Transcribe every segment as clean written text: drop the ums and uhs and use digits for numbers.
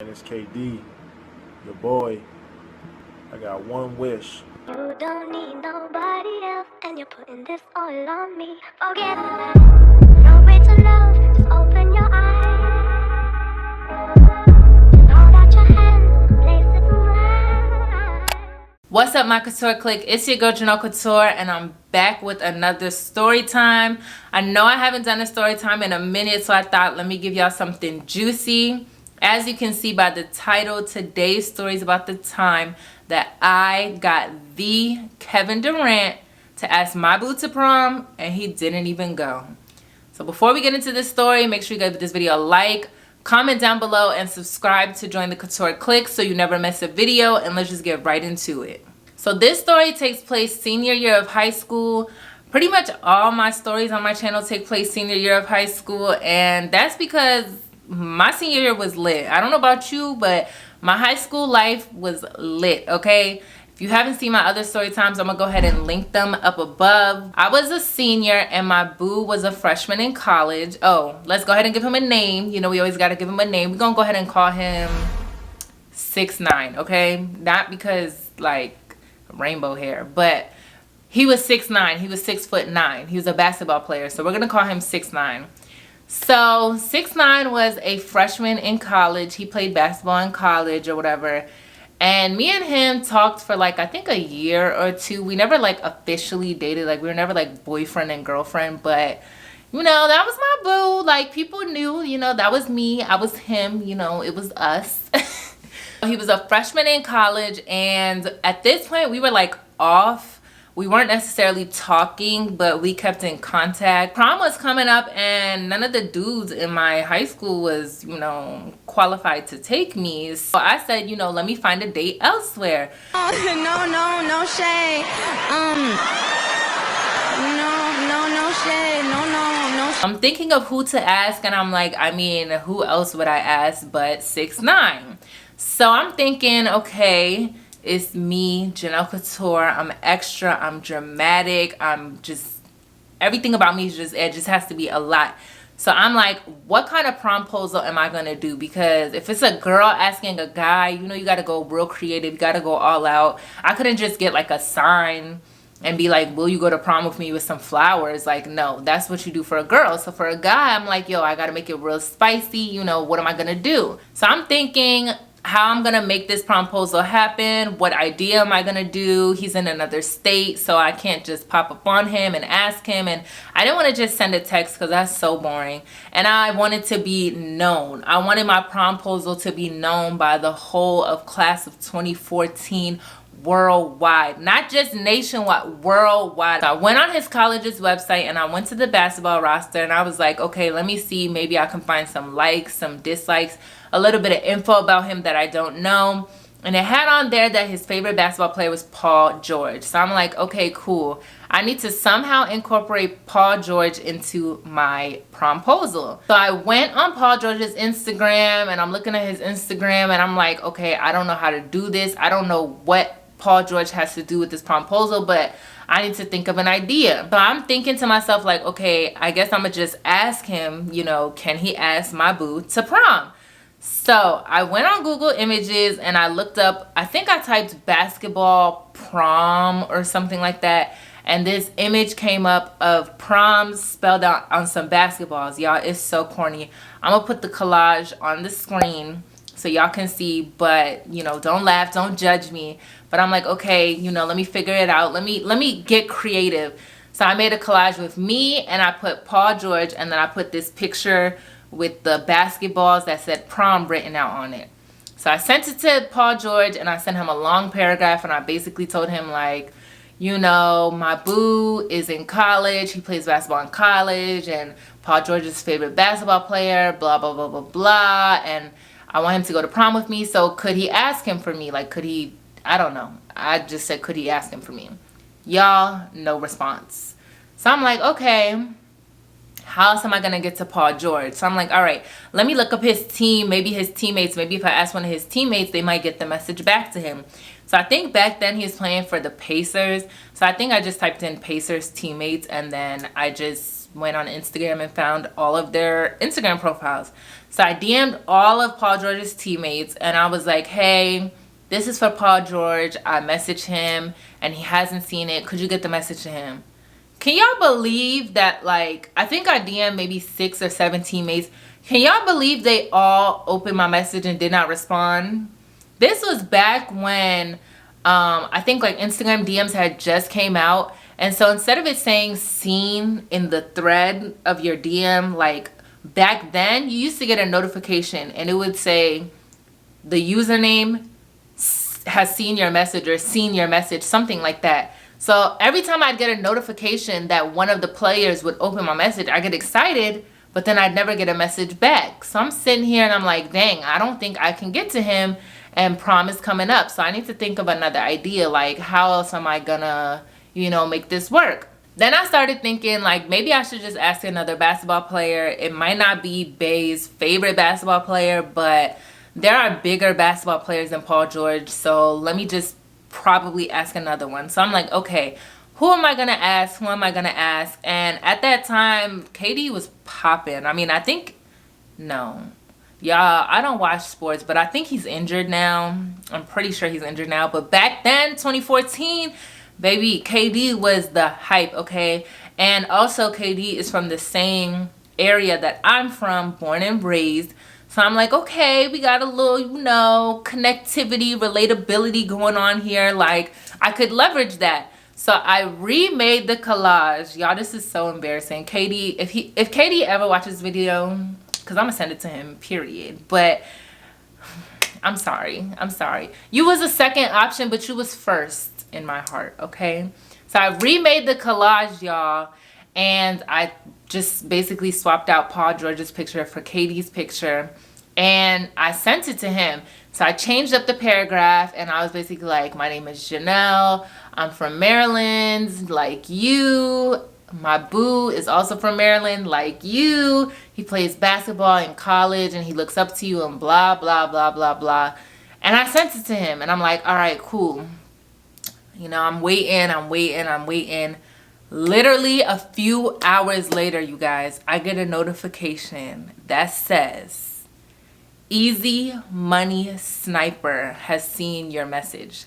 And it's KD, your boy. I got one wish. You don't need nobody else, and you're putting this all on me. Forget that. No way to love, just open your eyes. And hold out your hand, place it wide. What's up, my Couture clique? It's your girl Jahnelle Couture, and I'm back with another story time. I know I haven't done a story time in a minute, so I thought let me give y'all something juicy. As you can see by the title, today's story is about the time that I got the Kevin Durant to ask my boo to prom, and he didn't even go. So before we get into this story, make sure you give this video a like, comment down below, and subscribe to join the Couture clique so you never miss a video. And let's just get right into it. So this story takes place senior year of high school. Pretty much all my stories on my channel take place senior year of high school, and that's because my senior year was lit. I don't know about you, but my high school life was lit, okay? If you haven't seen my other story times, I'm gonna go ahead and link them up above. I was a senior and my boo was a freshman in college. Oh, let's go ahead and give him a name. You know, we always gotta give him a name. We're gonna go ahead and call him 6'9", okay? Not because like rainbow hair, but he was 6'9". He was 6'9". He was a basketball player, so we're gonna call him 6'9". So 6'9" was a freshman in college. He played basketball in college or whatever. And me and him talked for like, I think a year or two. We never like officially dated. Like we were never like boyfriend and girlfriend. But, you know, that was my boo. Like people knew, you know, that was me. I was him. You know, it was us. He was a freshman in college. And at this point, we were like off. We weren't necessarily talking, but we kept in contact. Prom was coming up and none of the dudes in my high school was, you know, qualified to take me. So I said, you know, let me find a date elsewhere. No shade. No shade. No. I'm thinking of who to ask, and I'm like, I mean, who else would I ask but 6'9"? So I'm thinking, okay, it's me, Jahnelle Couture. I'm extra, I'm dramatic, I'm just, everything about me is just, it just has to be a lot. So I'm like, what kind of promposal am I gonna do? Because if it's a girl asking a guy, you know, you gotta go real creative, you gotta go all out. I couldn't just get like a sign and be like, will you go to prom with me with some flowers? Like, no, that's what you do for a girl. So for a guy, I'm like, yo, I gotta make it real spicy. You know, what am I gonna do? So I'm thinking how I'm gonna make this promposal happen. What idea am I gonna do? He's in another state, so I can't just pop up on him and ask him. And I didn't want to just send a text because that's so boring. And I wanted to be known. I wanted my promposal to be known by the whole of class of 2014 worldwide, not just nationwide, worldwide. So I went on his college's website and I went to the basketball roster and I was like, okay, let me see, maybe I can find some likes, some dislikes, a little bit of info about him that I don't know. And it had on there that his favorite basketball player was Paul George. So I'm like, okay, cool. I need to somehow incorporate Paul George into my promposal. So I went on Paul George's Instagram and I'm looking at his Instagram and I'm like, okay, I don't know how to do this. I don't know what Paul George has to do with this promposal, but I need to think of an idea. So I'm thinking to myself like, okay, I guess I'm gonna just ask him, you know, can he ask my boo to prom? So I went on Google Images and I looked up, I think I typed basketball prom or something like that. And this image came up of prom spelled out on some basketballs. Y'all, it's so corny. I'm gonna put the collage on the screen so y'all can see, but you know, don't laugh, don't judge me. But I'm like, okay, you know, let me figure it out. Let me get creative. So I made a collage with me and I put Paul George and then I put this picture with the basketballs that said prom written out on it. So I sent it to Paul George and I sent him a long paragraph and I basically told him like, you know, my boo is in college, he plays basketball in college, and Paul George's favorite basketball player, blah, blah, blah, blah, blah, and I want him to go to prom with me, so could he ask him for me? Like, could he, I don't know. I just said, could he ask him for me? Y'all, no response. So I'm like, okay, how else am I gonna get to Paul George? So I'm like, all right, let me look up his team, maybe his teammates. Maybe if I ask one of his teammates, they might get the message back to him. So I think back then he was playing for the Pacers. So I think I just typed in Pacers teammates and then I just went on Instagram and found all of their Instagram profiles. So I DM'd all of Paul George's teammates and I was like, hey, this is for Paul George. I messaged him and he hasn't seen it. Could you get the message to him? Can y'all believe that, like, I think I DM'd maybe 6 or 7 teammates. Can y'all believe they all opened my message and did not respond? This was back when I think like Instagram DMs had just came out. And so instead of it saying seen in the thread of your DM, like back then you used to get a notification and it would say the username has seen your message or seen your message, something like that. So every time I'd get a notification that one of the players would open my message, I get excited, but then I'd never get a message back. So I'm sitting here and I'm like, dang, I don't think I can get to him, and prom is coming up. So I need to think of another idea, like how else am I gonna, you know, make this work? Then I started thinking like maybe I should just ask another basketball player. It might not be Bay's favorite basketball player, but there are bigger basketball players than Paul George. So let me just probably ask another one. So I'm like, okay, who am I gonna ask? Who am I gonna ask? And at that time, KD was popping. I mean, I think, no. Y'all, I don't watch sports, but I think he's injured now. I'm pretty sure he's injured now. But back then, 2014, baby, KD was the hype, okay? And also, KD is from the same area that I'm from, born and raised. So I'm like, okay, we got a little, you know, connectivity, relatability going on here. Like, I could leverage that. So I remade the collage. Y'all, this is so embarrassing. KD, if KD ever watches this video, because I'm going to send it to him, period. But I'm sorry. I'm sorry. You was a second option, but you was first in my heart, okay? So I remade the collage, y'all. And I just basically swapped out Paul George's picture for KD's picture. And I sent it to him. So I changed up the paragraph. And I was basically like, my name is Jahnelle. I'm from Maryland, like you. My boo is also from Maryland, like you. He plays basketball in college. And he looks up to you and blah, blah, blah, blah, blah. And I sent it to him. And I'm like, all right, cool. You know, I'm waiting. Literally a few hours later, you guys, I get a notification that says, Easy Money Sniper has seen your message.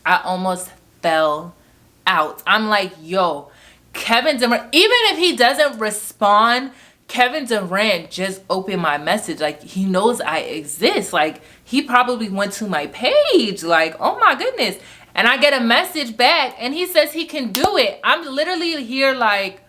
I almost fell out. I'm like, yo, Kevin Durant, even if he doesn't respond, Kevin Durant just opened my message. Like, he knows I exist. Like, he probably went to my page. Like, oh my goodness. And I get a message back and he says he can do it. I'm literally here like,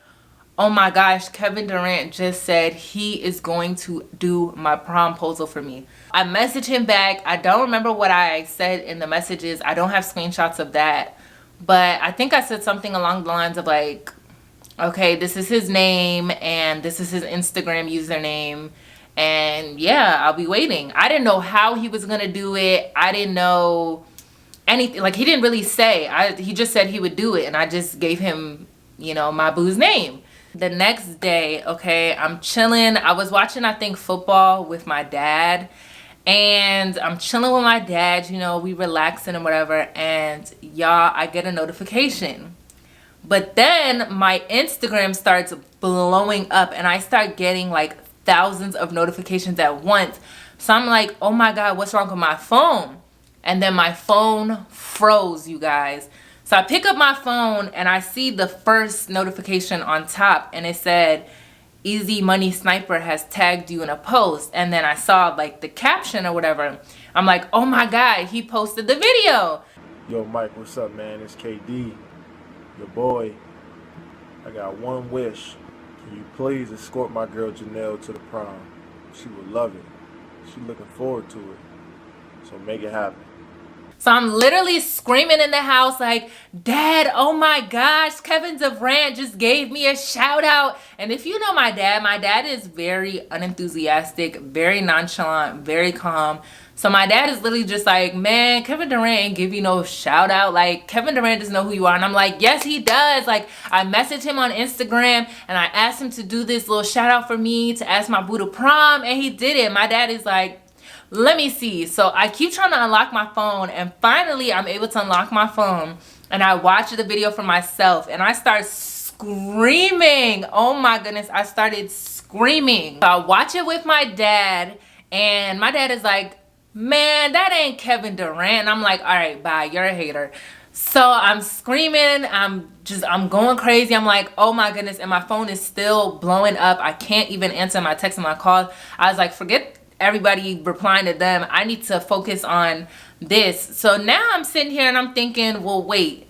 oh my gosh, Kevin Durant just said he is going to do my promposal for me. I messaged him back. I don't remember what I said in the messages. I don't have screenshots of that. But I think I said something along the lines of like, okay, this is his name and this is his Instagram username. And yeah, I'll be waiting. I didn't know how he was going to do it. I didn't know anything. Like, he didn't really say. He just said he would do it. And I just gave him, you know, my boo's name. The next day, okay, I'm chilling. I was watching, I think, football with my dad. And I'm chilling with my dad. You know, we relaxing and whatever. And y'all, I get a notification. But then my Instagram starts blowing up. And I start getting like thousands of notifications at once. So I'm like, oh my God, what's wrong with my phone? And then my phone froze, you guys. So I pick up my phone and I see the first notification on top. And it said, Easy Money Sniper has tagged you in a post. And then I saw like the caption or whatever. I'm like, oh my God, he posted the video. Yo, Mike, what's up, man? It's KD, your boy. I got one wish. Can you please escort my girl Jahnelle to the prom? She would love it. She's looking forward to it. So make it happen. So I'm literally screaming in the house like, Dad, oh my gosh, Kevin Durant just gave me a shout out. And if you know my dad is very unenthusiastic, very nonchalant, very calm. So my dad is literally just like, man, Kevin Durant ain't give you no shout out. Like, Kevin Durant doesn't know who you are. And I'm like, yes, he does. Like, I messaged him on Instagram and I asked him to do this little shout out for me to ask my boo to prom. And he did it. My dad is like, let me see. So I keep trying to unlock my phone and finally I'm able to unlock my phone and I watch the video for myself and I start screaming. Oh my goodness, I started screaming. So I watch it with my dad, and my dad is like, man, that ain't Kevin Durant. And I'm like, all right, bye, you're a hater. So I'm screaming, I'm going crazy. I'm like, oh my goodness, and my phone is still blowing up. I can't even answer my texts and my calls. I was like, forget everybody replying to them. I need to focus on this. So now I'm sitting here and I'm thinking, well, wait,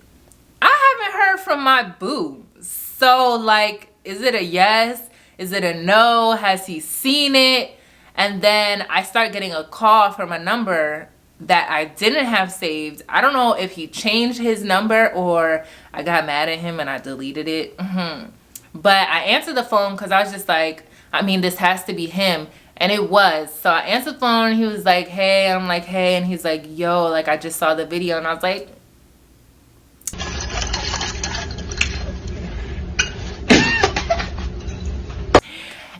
I haven't heard from my boo. So like, is it a yes? Is it a no? Has he seen it? And then I start getting a call from a number that I didn't have saved. I don't know if he changed his number or I got mad at him and I deleted it. But I answered the phone because I was just like, I mean, this has to be him. And it was. So I answered the phone and he was like, hey. I'm like, hey. And he's like, yo, like I just saw the video. And I was like,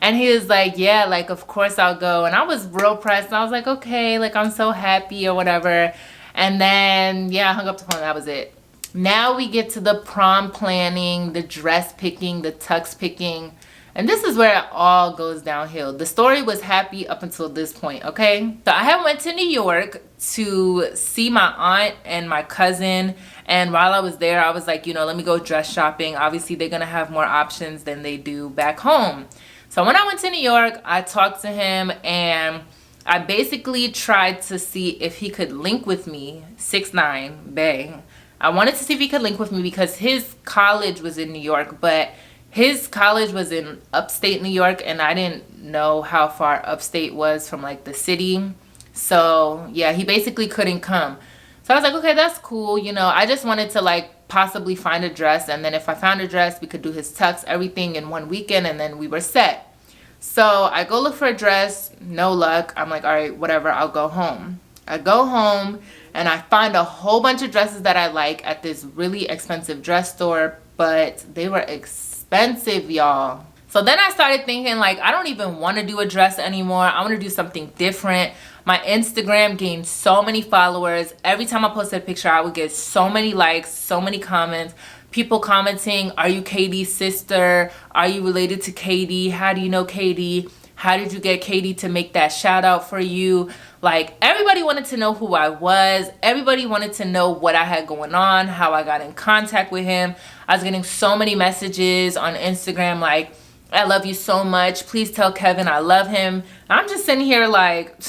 and he was like, yeah, like, of course I'll go. And I was real pressed. And I was like, okay, like, I'm so happy or whatever. And then, yeah, I hung up the phone. That was it. Now we get to the prom planning, the dress picking, the tux picking. And this is where it all goes downhill. The story was happy up until this point, okay? So I had went to New York to see my aunt and my cousin. And while I was there, I was like, you know, let me go dress shopping. Obviously, they're going to have more options than they do back home. So when I went to New York, I talked to him and I basically tried to see if he could link with me, 6'9", bang. I wanted to see if he could link with me because his college was in New York, but his college was in upstate New York and I didn't know how far upstate was from like the city. So yeah, he basically couldn't come. So I was like, okay, that's cool. You know, I just wanted to like possibly find a dress, and then if I found a dress, we could do his tux, everything in one weekend, and then we were set. So I go look for a dress, no luck. I'm like, all right, whatever, I'll go home. I go home and I find a whole bunch of dresses that I like at this really expensive dress store, but they were expensive, y'all. So then I started thinking, like, I don't even want to do a dress anymore. I want to do something different. My Instagram gained so many followers. Every time I posted a picture, I would get so many likes, so many comments. People commenting, are you Katie's sister? Are you related to Katie? How do you know Katie? How did you get Katie to make that shout out for you? Like, everybody wanted to know who I was. Everybody wanted to know what I had going on, how I got in contact with him. I was getting so many messages on Instagram like, I love you so much. Please tell Kevin I love him. I'm just sitting here like,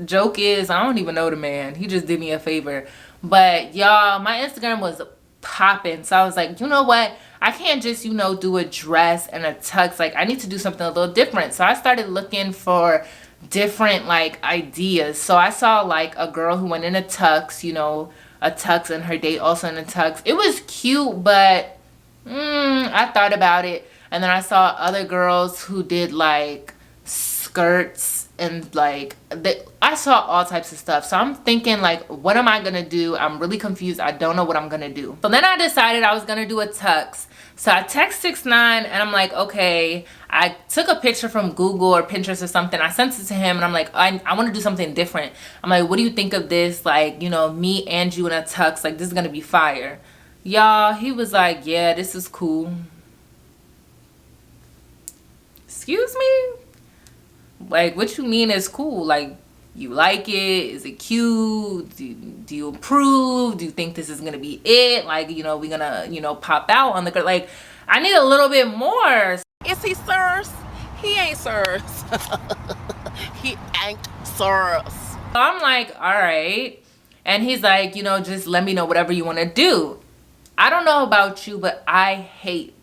joke is, I don't even know the man. He just did me a favor. But y'all, my Instagram was popping. So I was like, you know what? I can't just, you know, do a dress and a tux. Like, I need to do something a little different. So I started looking for different like ideas. So I saw like a girl who went in a tux, you know, a tux, and her date also in a tux. It was cute, but I thought about it. And then I saw other girls who did like skirts and like I saw all types of stuff. So I'm thinking like, what am I gonna do? I'm really confused. I don't know what I'm gonna do. So then I decided I was gonna do a tux. So I text 6'9", and I'm like, okay. I took a picture from Google or Pinterest or something. I sent it to him and I'm like, I want to do something different. I'm like, what do you think of this? Like, you know, me and you in a tux, like this is gonna be fire. Y'all, he was like, yeah, this is cool. Excuse me? Like, what you mean is cool? Like, you like it? Is it cute? Do you approve? Do you think this is gonna be it? Like, you know, we're gonna, you know, pop out on the, like, I need a little bit more. Is he sirs? He ain't sirs. He ain't sirs. So I'm like, all right. And he's like, you know, just let me know whatever you want to do. I don't know about you, but I hate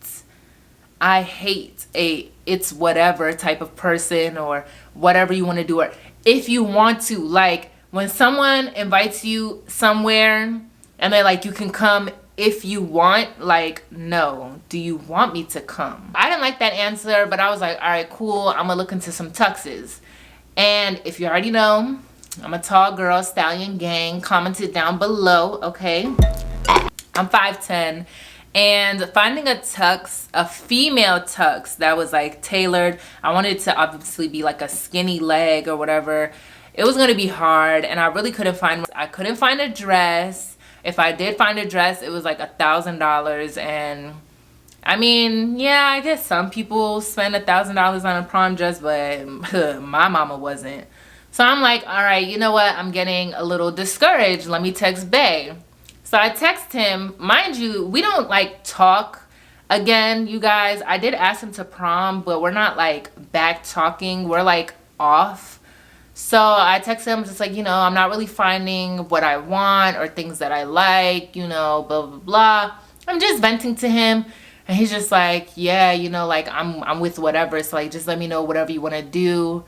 a it's whatever type of person or whatever you want to do. Or if you want to, like when someone invites you somewhere and they're like, you can come if you want, like, no, do you want me to come? I didn't like that answer, but I was like, all right, cool. I'm gonna look into some tuxes. And if you already know, I'm a tall girl, stallion gang. Comment it down below, okay? I'm 5'10", and finding a tux, a female tux that was like tailored, I wanted it to obviously be like a skinny leg or whatever. It was gonna be hard, and I really couldn't find one. I couldn't find a dress. If I did find a dress, it was like $1,000, and I mean, yeah, I guess some people spend $1,000 on a prom dress, but my mama wasn't. So I'm like, all right, you know what? I'm getting a little discouraged. Let me text Bae. So I text him. Mind you, we don't like talk again, you guys. I did ask him to prom, but we're not like back talking. We're like off. So I texted him just like, you know, I'm not really finding what I want or things that I like, you know, blah, blah, blah. I'm just venting to him. And he's just like, yeah, you know, like I'm with whatever. So like, just let me know whatever you want to do.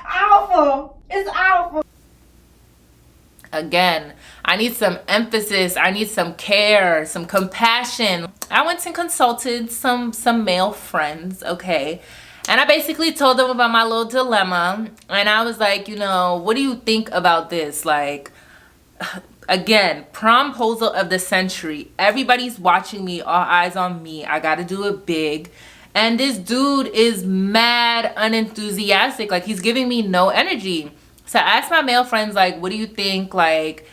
Awful. It's awful. Again, I need some emphasis. I need some care, some compassion. I went and consulted some male friends, okay? And I basically told them about my little dilemma. And I was like, you know, what do you think about this? Like, again, promposal of the century. Everybody's watching me, all eyes on me. I gotta do it big. And this dude is mad unenthusiastic. Like, he's giving me no energy. So I asked my male friends, like, what do you think? Like,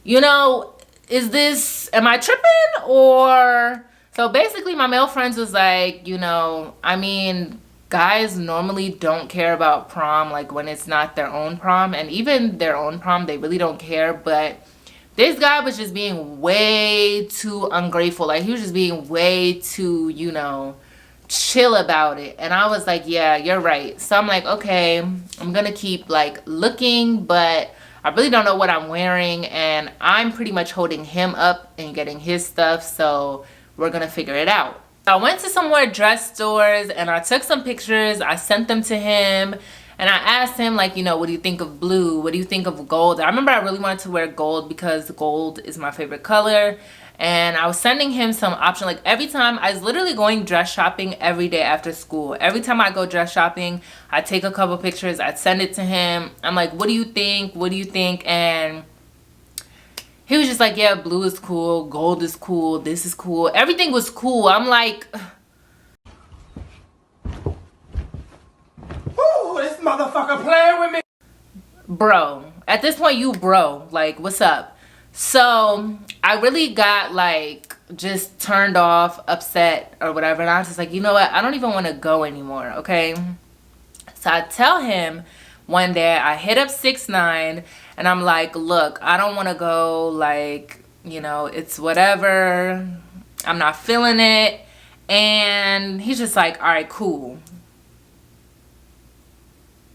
you know, am I tripping? Or, so basically my male friends was like, you know, I mean, guys normally don't care about prom, like when it's not their own prom. And even their own prom, they really don't care. But this guy was just being way too ungrateful. Like, he was just being way too, you know, chill about it. And I was like, yeah, you're right. So I'm like, okay, I'm gonna keep like looking, but I really don't know what I'm wearing, and I'm pretty much holding him up and getting his stuff, so we're gonna figure it out. I went to some more dress stores and I took some pictures. I sent them to him and I asked him, like, you know, what do you think of blue? What do you think of gold? I remember I really wanted to wear gold because gold is my favorite color. And I was sending him some option. Like, every time, I was literally going dress shopping every day after school. Every time I go dress shopping, I take a couple pictures, I'd send it to him. I'm like, what do you think? What do you think? And he was just like, yeah, blue is cool, gold is cool, this is cool. Everything was cool. I'm like, Ooh, this motherfucker playing with me. bro. At this point, you bro. Like, what's up? So I really got like just turned off, upset or whatever. And I was just like, you know what? I don't even want to go anymore, okay? So I tell him one day, I hit up 6ix9ine and I'm like, look, I don't want to go. Like, you know, it's whatever. I'm not feeling it. And he's just like, all right, cool.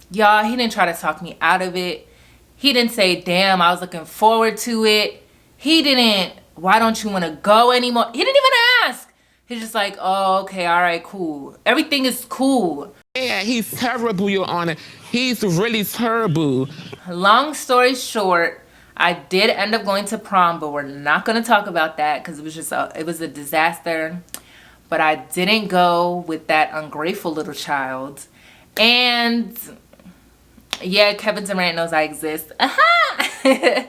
Y'all, he didn't try to talk me out of it. He didn't say, damn, I was looking forward to it. He didn't, why don't you want to go anymore? He didn't even ask. He's just like, oh, okay, all right, cool. Everything is cool. Yeah, he's terrible, Your Honor. He's really terrible. Long story short, I did end up going to prom, but we're not going to talk about that because it was just it was a disaster. But I didn't go with that ungrateful little child. And yeah, Kevin Durant knows I exist. Aha!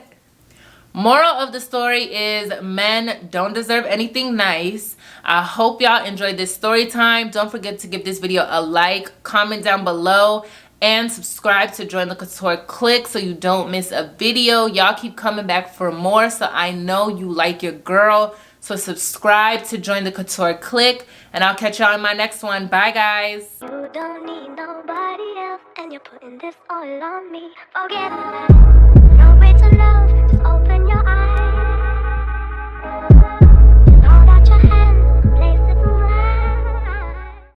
Moral of the story is men don't deserve anything nice. I hope y'all enjoyed this story time. Don't forget to give this video a like, comment down below, and subscribe to Join the Couture Clique so you don't miss a video. Y'all keep coming back for more, so I know you like your girl. So subscribe to Join the Couture Clique, and I'll catch y'all in my next one. Bye, guys. You don't need nobody else, and you're putting this all on me. Forget it. No way to love.